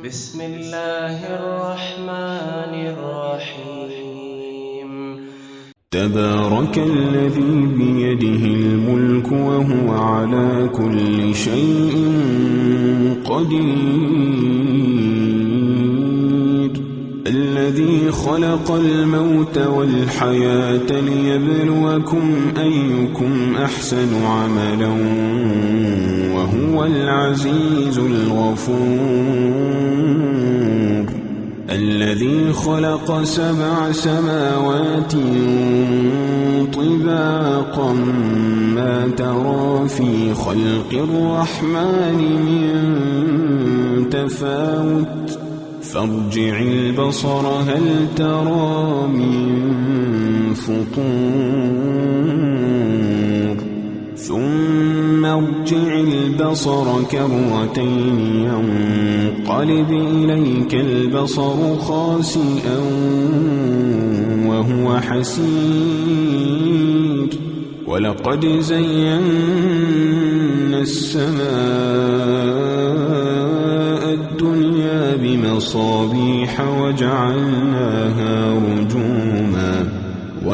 بسم الله الرحمن الرحيم تبارك الذي بيده الملك وهو على كل شيء قدير الذي خلق الموت والحياة ليبلوكم أيكم أحسن عملا وهو العزيز الغفور الذي خلق 7 سماوات طباقا ما ترى في خلق الرحمن من تفاوت فارجع البصر هل ترى من فطور ثم ارجع البصر كرتين ينقلب إليك البصر خاسئا وهو حسير ولقد زينا السماء الدنيا بمصابيح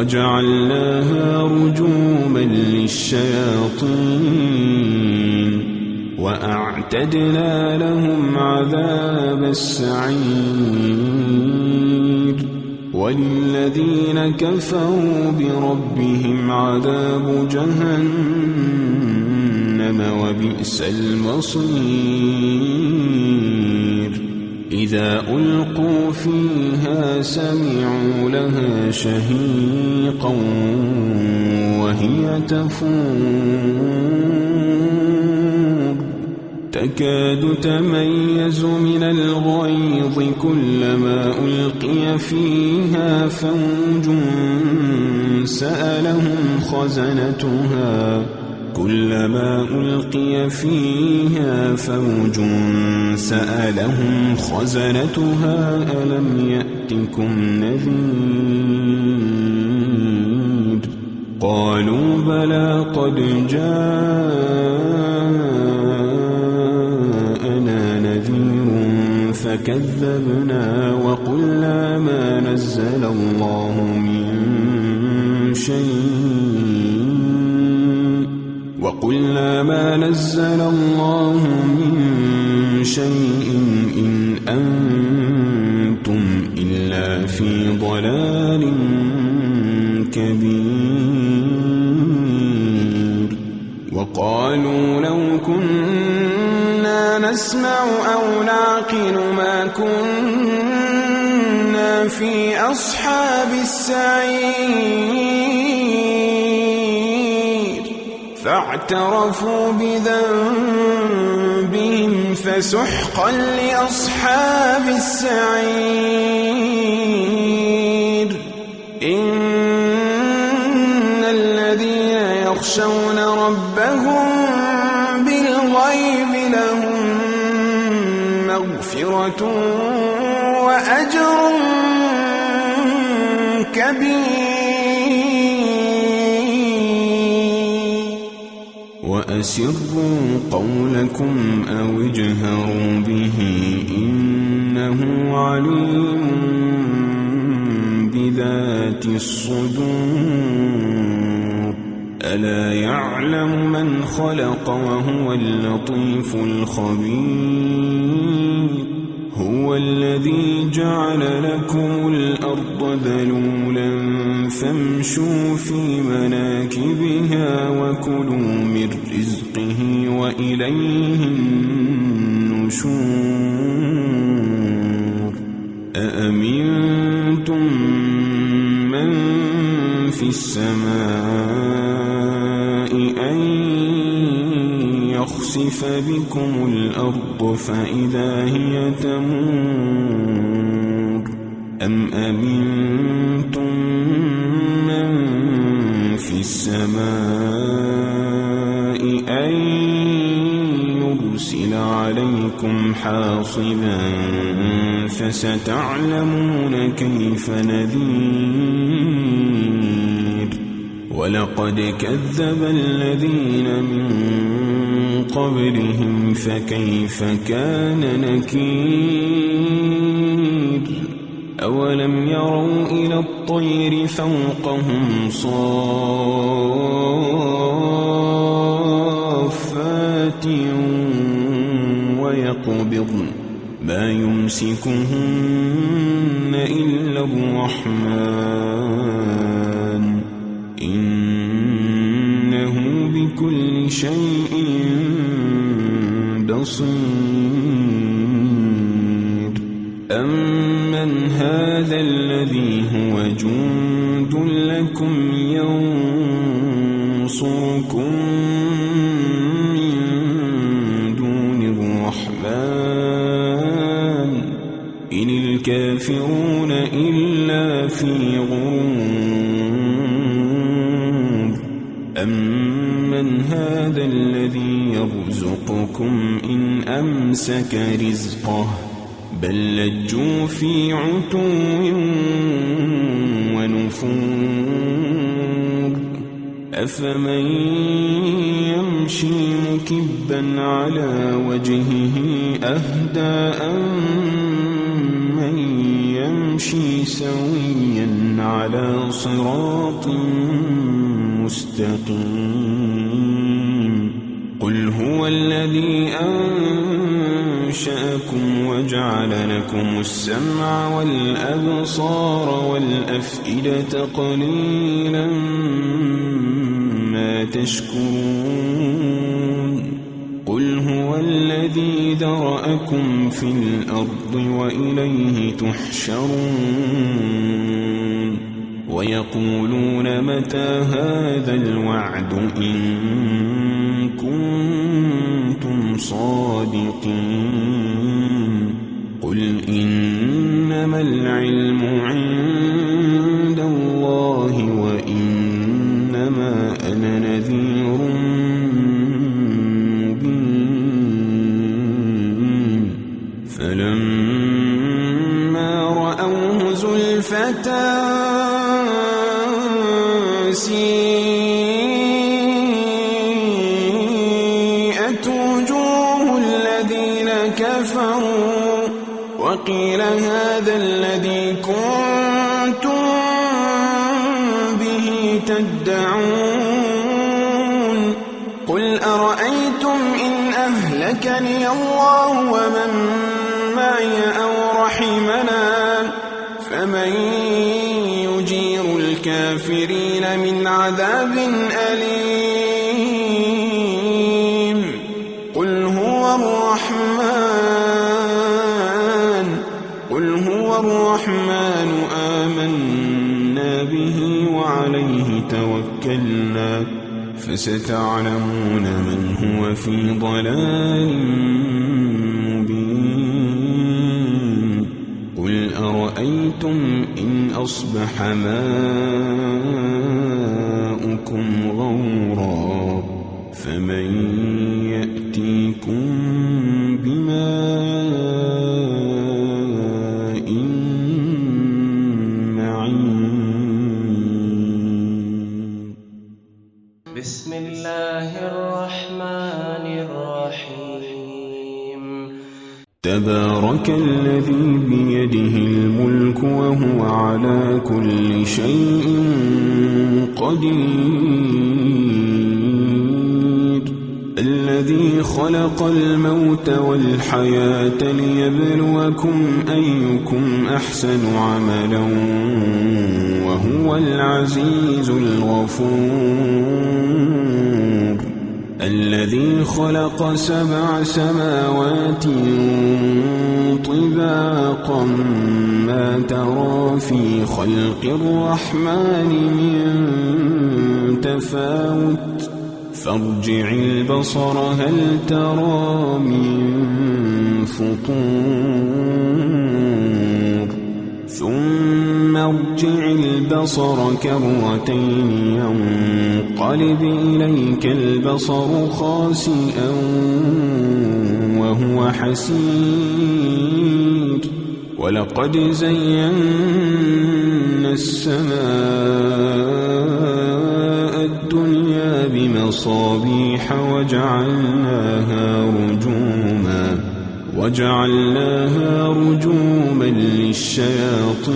وجعلناها رجوما للشياطين وأعتدنا لهم عذاب السعير وللذين كفروا بربهم عذاب جهنم وبئس المصير إذا ألقوا فيها سمعوا لها شهيقا وهي تفور تكاد تميز من الغيظ كلما ألقي فيها فوج سألهم خزنتها ألم يأتكم نذير قالوا بلى قد جاءنا نذير فكذبنا وقلنا ما نزل الله من شيء إن أنتم إلا في ضلال كبير وقالوا لو كنا نسمع أو نعقل ما كنا في أصحاب السعير فاعترفوا بذنبهم فسحقا لأصحاب السعير إن الذين يخشون ربهم بالغيب لهم مغفرة وأجر كبير وأسروا قولكم أو اجهروا به إنه عليم بذات الصدور ألا يعلم من خلق وهو اللطيف الخبير هو الذي جعل لكم الأرض ذلولا فامشوا في مناكبها وكلوا من رزقه وإليه النشور أأمنتم من في السماء أن يخسف بكم الأرض فإذا هي تمور أم أمنتم من في السماء أن يرسل عليكم حاصبا فستعلمون كيف نذير ولقد كذب الذين من قبلهم فكيف كان نكير أولم يروا إلى الطير فوقهم صافات ويقبضن ما يمسكهن إلا الرحمن إنه بكل شيء بصير أمن هذا الذي هو جند لكم ينصركم من دون الرحمن إن الكافرون إلا في غرور أمن هذا الذي يرزقكم إن أمسك رزقه بل لجوا في عتو ونفور أفمن يمشي مكبا على وجهه أهدى أمن يمشي سويا على صراط مستقيم قل هو الذي أنشأكم وجعل لكم السمع والأبصار والأفئدة قليلا ما تشكرون قل هو الذي ذرأكم في الأرض وإليه تحشرون ويقولون متى هذا الوعد إن كنتم صادقين قل إنما العلم عند الله وإنما أنا نذير مبين فلما رأوه زلفة سيئت وجوه الذين كفروا وقيل هذا الذي كنتم به تدعون قل أرأيتم إن أهلكني الله ومن معي أو رحمنا فمن يجير الكافرين من عذاب أليم قل هو الرحمن آمنا به وعليه توكلنا فستعلمون من هو في ضلال مبين قل أرأيتم إن أصبح ماؤكم غورا فمن يأتيكم بماء معين بسم الله الرحمن الرحيم تبارك الذي بيده الملك وهو على كل شيء قدير الذي خلق الموت والحياة ليبلوكم أيكم أحسن عملا وهو العزيز الغفور الذي خلق 7 سماوات طباقا ما ترى في خلق الرحمن من تفاوت فارجع البصر هل ترى من فطور ثم ارجع البصر كرتين ينقلب إليك البصر خاسئا وهو حسير ولقد زينا السماء الدنيا بمصابيح وجعلناها رجوما وجعلناها رجوما للشياطين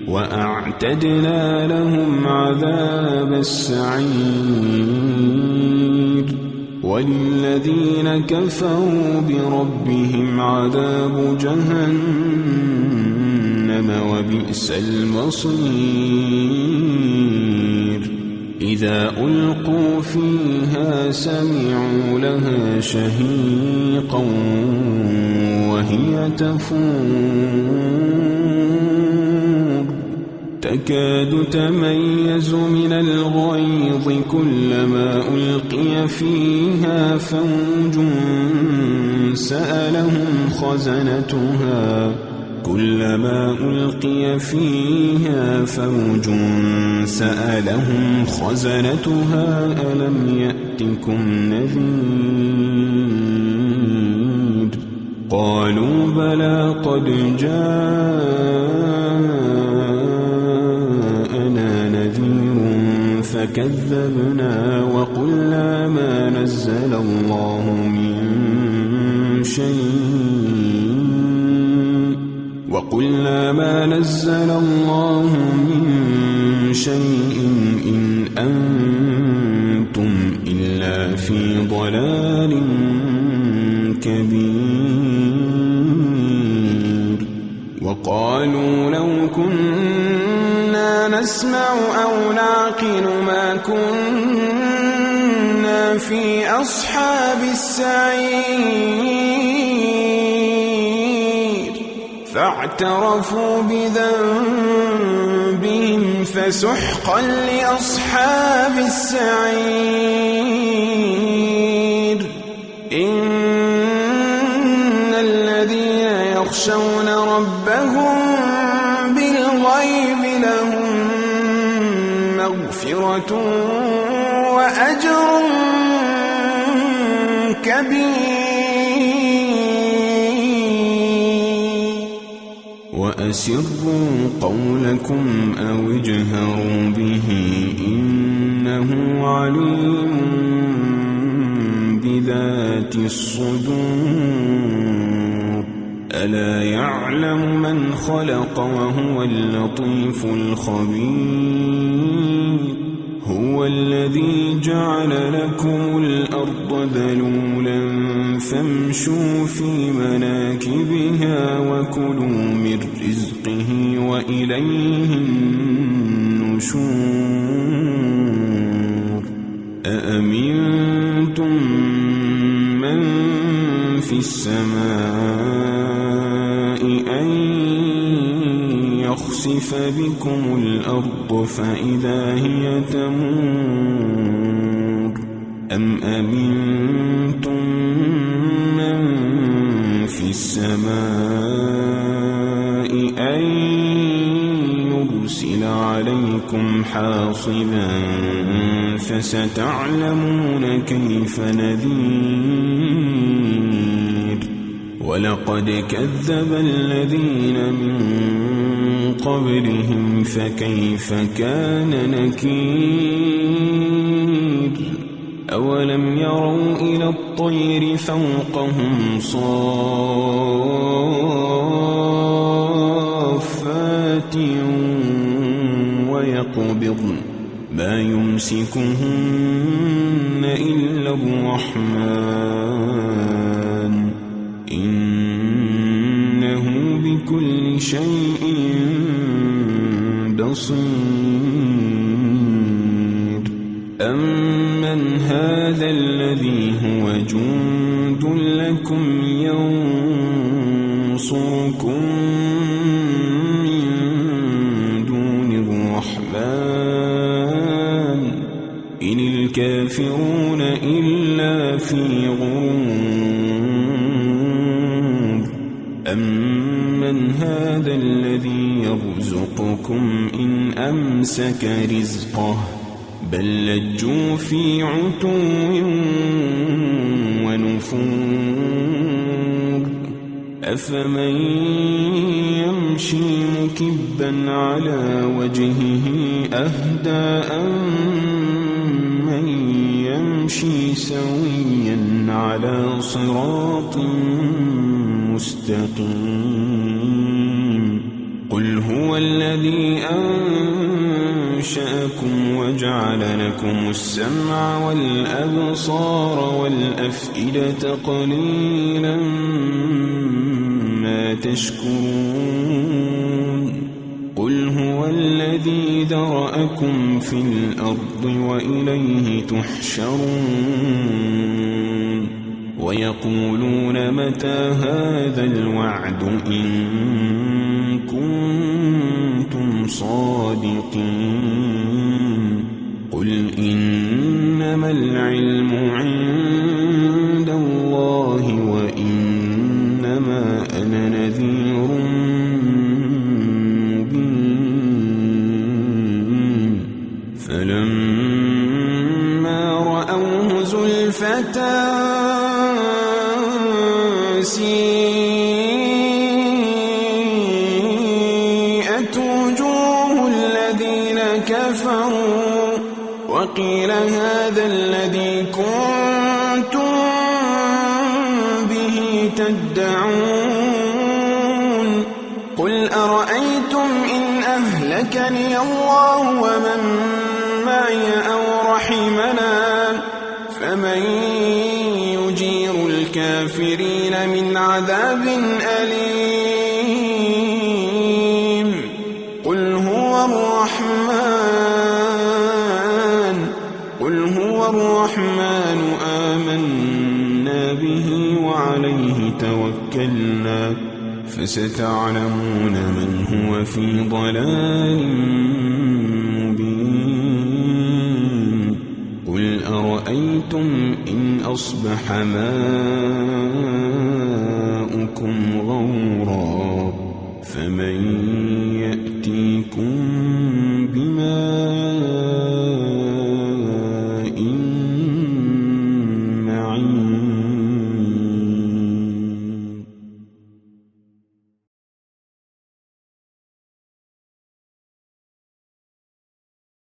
وأعتدنا لهم عذاب السعير وللذين كفروا بربهم عذاب جهنم وبئس المصير إذا ألقوا فيها سمعوا لها شهيقا وهي تفور تكاد تميز من الغيظ كلما ألقي فيها فوج سألهم خزنتها ألم يأتكم نذير قالوا بلى قد جاءنا نذير فكذبنا وقلنا ما نزل الله من شيء إن أنتم إلا في ضلال كبير وقالوا لو كنا نسمع أو نعقل ما كنا في أصحاب السعير فاعترفوا بذنبهم فسحقا لأصحاب السعير إن الذين يخشون ربهم بالغيب لهم مغفرة وأجر كبير وأسروا قولكم أو اجهروا به إنه عليم بذات الصدور ألا يعلم من خلق وهو اللطيف الخبير هو الذي جعل لكم الأرض ذلولا فامشوا في مناكبها وكلوا من رزقه وإليه النشور أأمنتم من في السماء أن يخسف بكم الأرض فإذا هي تمور أم أمنتم من في السماء أن يرسل عليكم حاصبا فستعلمون كيف نذير ولقد كذب الذين من قبلهم فكيف كان نكير أولم يروا إلى الطير فوقهم صافات ويقبضن ما يمسكهن إلا الرحمن إنه بكل شيء بصير أمن هذا الذي هو جند لكم ينصركم من دون الرحمن إن الكافرون إلا في غرور أمن هذا الذي يرزقكم إن أمسك رزقه بل لجوا في عتو ونفور أفمن يمشي مكبا على وجهه أهدى أم من يمشي سويا على صراط مستقيم قل هو الذي أنشأكم وجعل لكم السمع والأبصار والأفئدة قليلا ما تشكرون قل هو الذي ذرأكم في الأرض وإليه تحشرون ويقولون متى هذا الوعد إن كنتم صادقين قل إنما العلم عند الله وإنما أنا نذير مبين فلما رأوه زلفة سيئت وجوه الذين كفروا وقيل هذا الذي كنتم به تدعون قل أرأيتم إن أهلكني الله ومن معي أو رحمنا فمن يجير الكافرين من عذاب أليم قل هو الرحمن آمنا به وعليه توكلنا فستعلمون من هو في ضلال مبين قل أرأيتم إن أصبح ماؤكم غورا فمن يأتيكم بماء